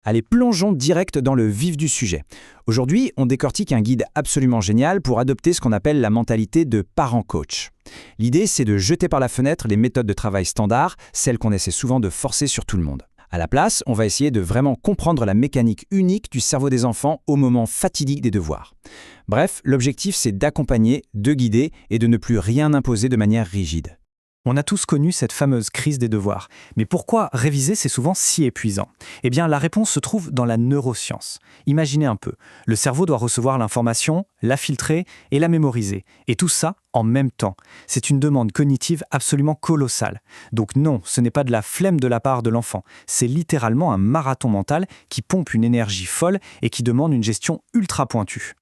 Allez, plongeons direct dans le vif du sujet. Aujourd'hui, on décortique un guide absolument génial pour adopter ce qu'on appelle la mentalité de parent-coach. L'idée, c'est de jeter par la fenêtre les méthodes de travail standards, celles qu'on essaie souvent de forcer sur tout le monde. À la place, on va essayer de vraiment comprendre la mécanique unique du cerveau des enfants au moment fatidique des devoirs. Bref, l'objectif, c'est d'accompagner, de guider et de ne plus rien imposer de manière rigide. On a tous connu cette fameuse crise des devoirs. Mais pourquoi réviser, c'est souvent si épuisant? Eh bien, la réponse se trouve dans la neuroscience. Imaginez un peu. Le cerveau doit recevoir l'information, la filtrer et la mémoriser. Et tout ça en même temps. C'est une demande cognitive absolument colossale. Donc non, ce n'est pas de la flemme de la part de l'enfant. C'est littéralement un marathon mental qui pompe une énergie folle et qui demande une gestion ultra pointue.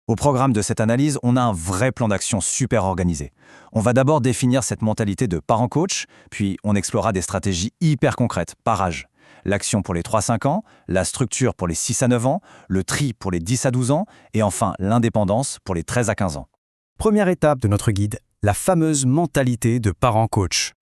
Au programme de cette analyse, on a un vrai plan d'action super organisé. On va d'abord définir cette mentalité de parent-coach, puis on explorera des stratégies hyper concrètes, par âge. L'action pour les 3-5 ans, la structure pour les 6-9 ans, le tri pour les 10-12 ans, et enfin l'indépendance pour les 13-15 ans. Première étape de notre guide, la fameuse mentalité de parent-coach.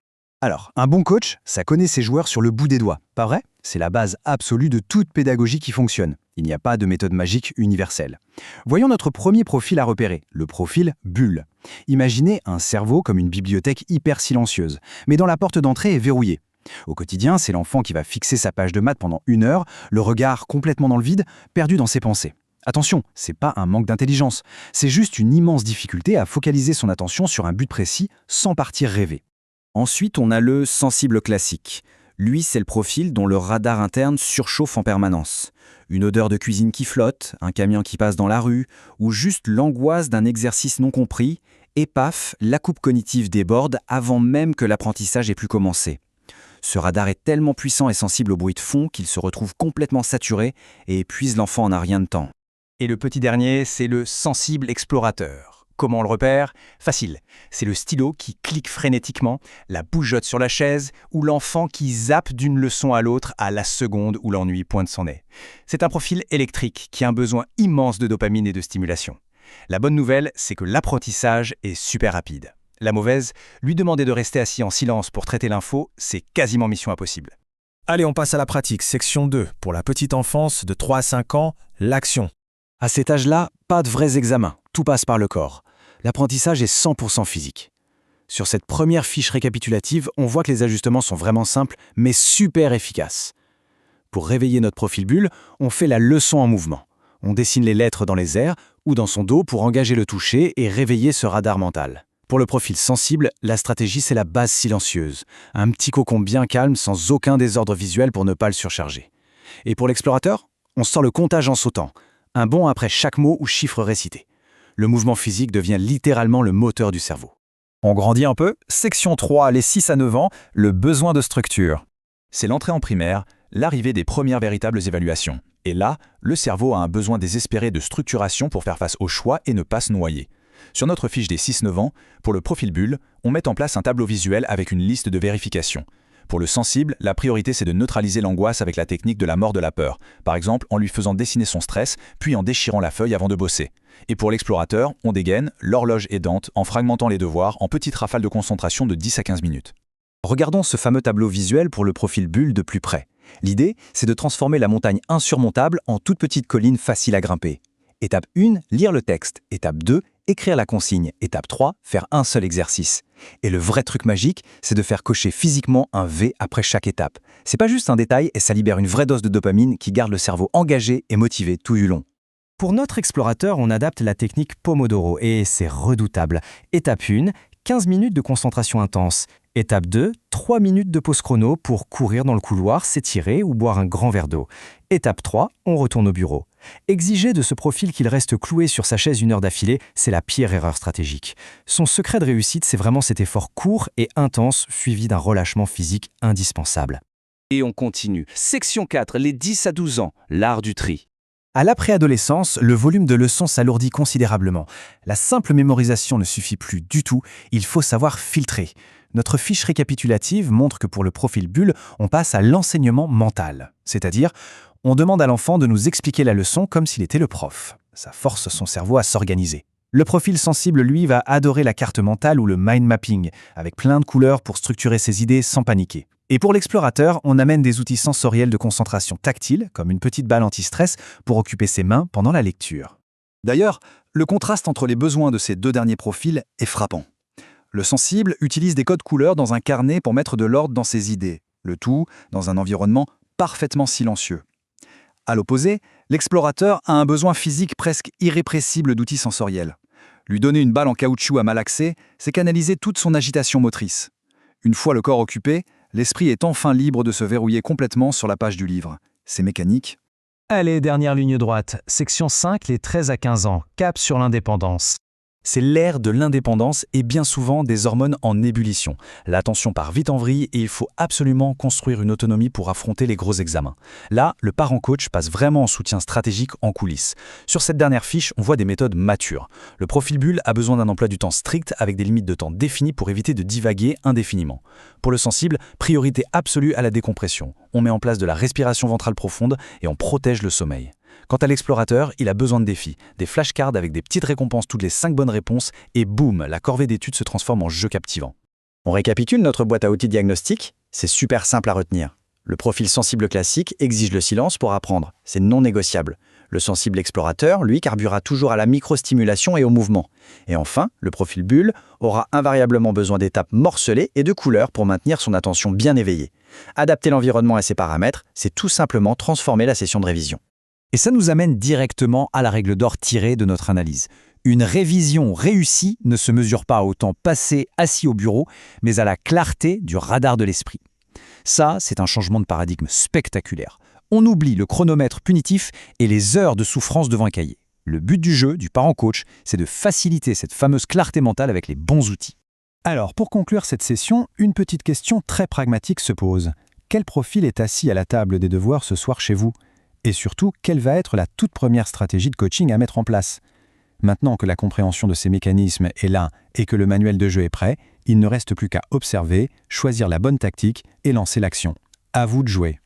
Alors, un bon coach, ça connaît ses joueurs sur le bout des doigts, pas vrai? C'est la base absolue de toute pédagogie qui fonctionne. Il n'y a pas de méthode magique universelle. Voyons notre premier profil à repérer, le profil bulle. Imaginez un cerveau comme une bibliothèque hyper silencieuse, mais dont la porte d'entrée est verrouillée. Au quotidien, c'est l'enfant qui va fixer sa page de maths pendant 1 heure, le regard complètement dans le vide, perdu dans ses pensées. Attention, c'est pas un manque d'intelligence, c'est juste une immense difficulté à focaliser son attention sur un but précis sans partir rêver. Ensuite, on a le sensible classique. Lui, c'est le profil dont le radar interne surchauffe en permanence. Une odeur de cuisine qui flotte, un camion qui passe dans la rue, ou juste l'angoisse d'un exercice non compris, et paf, la coupe cognitive déborde avant même que l'apprentissage ait pu commencer. Ce radar est tellement puissant et sensible au bruit de fond qu'il se retrouve complètement saturé et épuise l'enfant en un rien de temps. Et le petit dernier, c'est le sensible explorateur. Comment on le repère? Facile. C'est le stylo qui clique frénétiquement, la bougeotte sur la chaise ou l'enfant qui zappe d'une leçon à l'autre à la seconde où l'ennui pointe son nez. C'est un profil électrique qui a un besoin immense de dopamine et de stimulation. La bonne nouvelle, c'est que l'apprentissage est super rapide. La mauvaise, lui demander de rester assis en silence pour traiter l'info, c'est quasiment mission impossible. Allez, on passe à la pratique. Section 2. Pour la petite enfance de 3 à 5 ans, l'action. À cet âge-là, pas de vrais examens, tout passe par le corps. L'apprentissage est 100% physique. Sur cette première fiche récapitulative, on voit que les ajustements sont vraiment simples, mais super efficaces. Pour réveiller notre profil bulle, on fait la leçon en mouvement. On dessine les lettres dans les airs ou dans son dos pour engager le toucher et réveiller ce radar mental. Pour le profil sensible, la stratégie, c'est la base silencieuse. Un petit cocon bien calme, sans aucun désordre visuel pour ne pas le surcharger. Et pour l'explorateur, on sort le comptage en sautant. Un bond après chaque mot ou chiffre récité. Le mouvement physique devient littéralement le moteur du cerveau. On grandit un peu. Section 3, les 6-9 ans, le besoin de structure. C'est l'entrée en primaire, l'arrivée des premières véritables évaluations. Et là, le cerveau a un besoin désespéré de structuration pour faire face aux choix et ne pas se noyer. Sur notre fiche des 6-9 ans, pour le profil bulle, on met en place un tableau visuel avec une liste de vérifications. Pour le sensible, la priorité c'est de neutraliser l'angoisse avec la technique de la mort de la peur, par exemple en lui faisant dessiner son stress, puis en déchirant la feuille avant de bosser. Et pour l'explorateur, on dégaine, l'horloge aidante, en fragmentant les devoirs en petites rafales de concentration de 10 à 15 minutes. Regardons ce fameux tableau visuel pour le profil bulle de plus près. L'idée, c'est de transformer la montagne insurmontable en toute petite colline facile à grimper. Étape 1, lire le texte. Étape 2, écrire la consigne. Étape 3, faire un seul exercice. Et le vrai truc magique, c'est de faire cocher physiquement un V après chaque étape. C'est pas juste un détail et ça libère une vraie dose de dopamine qui garde le cerveau engagé et motivé tout du long. Pour notre explorateur, on adapte la technique Pomodoro et c'est redoutable. Étape 1, 15 minutes de concentration intense. Étape 2, 3 minutes de pause chrono pour courir dans le couloir, s'étirer ou boire un grand verre d'eau. Étape 3, on retourne au bureau. Exiger de ce profil qu'il reste cloué sur sa chaise 1 heure d'affilée, c'est la pire erreur stratégique. Son secret de réussite, c'est vraiment cet effort court et intense suivi d'un relâchement physique indispensable. Et on continue. Section 4, les 10 à 12 ans, l'art du tri. À la préadolescence, le volume de leçons s'alourdit considérablement. La simple mémorisation ne suffit plus du tout, il faut savoir filtrer. Notre fiche récapitulative montre que pour le profil bulle, on passe à l'enseignement mental. C'est-à-dire, on demande à l'enfant de nous expliquer la leçon comme s'il était le prof. Ça force son cerveau à s'organiser. Le profil sensible, lui, va adorer la carte mentale ou le mind mapping, avec plein de couleurs pour structurer ses idées sans paniquer. Et pour l'explorateur, on amène des outils sensoriels de concentration tactile, comme une petite balle anti-stress, pour occuper ses mains pendant la lecture. D'ailleurs, le contraste entre les besoins de ces deux derniers profils est frappant. Le sensible utilise des codes couleurs dans un carnet pour mettre de l'ordre dans ses idées, le tout dans un environnement parfaitement silencieux. À l'opposé, l'explorateur a un besoin physique presque irrépressible d'outils sensoriels. Lui donner une balle en caoutchouc à malaxer, c'est canaliser toute son agitation motrice. Une fois le corps occupé, l'esprit est enfin libre de se verrouiller complètement sur la page du livre. C'est mécanique. Allez, dernière ligne droite, section 5, les 13 à 15 ans, cap sur l'indépendance. C'est l'ère de l'indépendance et bien souvent des hormones en ébullition. L'attention part vite en vrille et il faut absolument construire une autonomie pour affronter les gros examens. Là, le parent coach passe vraiment en soutien stratégique en coulisses. Sur cette dernière fiche, on voit des méthodes matures. Le profil bulle a besoin d'un emploi du temps strict avec des limites de temps définies pour éviter de divaguer indéfiniment. Pour le sensible, priorité absolue à la décompression. On met en place de la respiration ventrale profonde et on protège le sommeil. Quant à l'explorateur, il a besoin de défis, des flashcards avec des petites récompenses toutes les 5 bonnes réponses et boum, la corvée d'études se transforme en jeu captivant. On récapitule notre boîte à outils diagnostic. C'est super simple à retenir. Le profil sensible classique exige le silence pour apprendre. C'est non négociable. Le sensible explorateur, lui, carburera toujours à la microstimulation et au mouvement. Et enfin, le profil bulle aura invariablement besoin d'étapes morcelées et de couleurs pour maintenir son attention bien éveillée. Adapter l'environnement à ses paramètres, c'est tout simplement transformer la session de révision. Et ça nous amène directement à la règle d'or tirée de notre analyse. Une révision réussie ne se mesure pas au temps passé assis au bureau, mais à la clarté du radar de l'esprit. Ça, c'est un changement de paradigme spectaculaire. On oublie le chronomètre punitif et les heures de souffrance devant un cahier. Le but du jeu, du parent coach, c'est de faciliter cette fameuse clarté mentale avec les bons outils. Alors, pour conclure cette session, une petite question très pragmatique se pose. Quel profil est assis à la table des devoirs ce soir chez vous ? Et surtout, quelle va être la toute première stratégie de coaching à mettre en place ? Maintenant que la compréhension de ces mécanismes est là et que le manuel de jeu est prêt, il ne reste plus qu'à observer, choisir la bonne tactique et lancer l'action. À vous de jouer.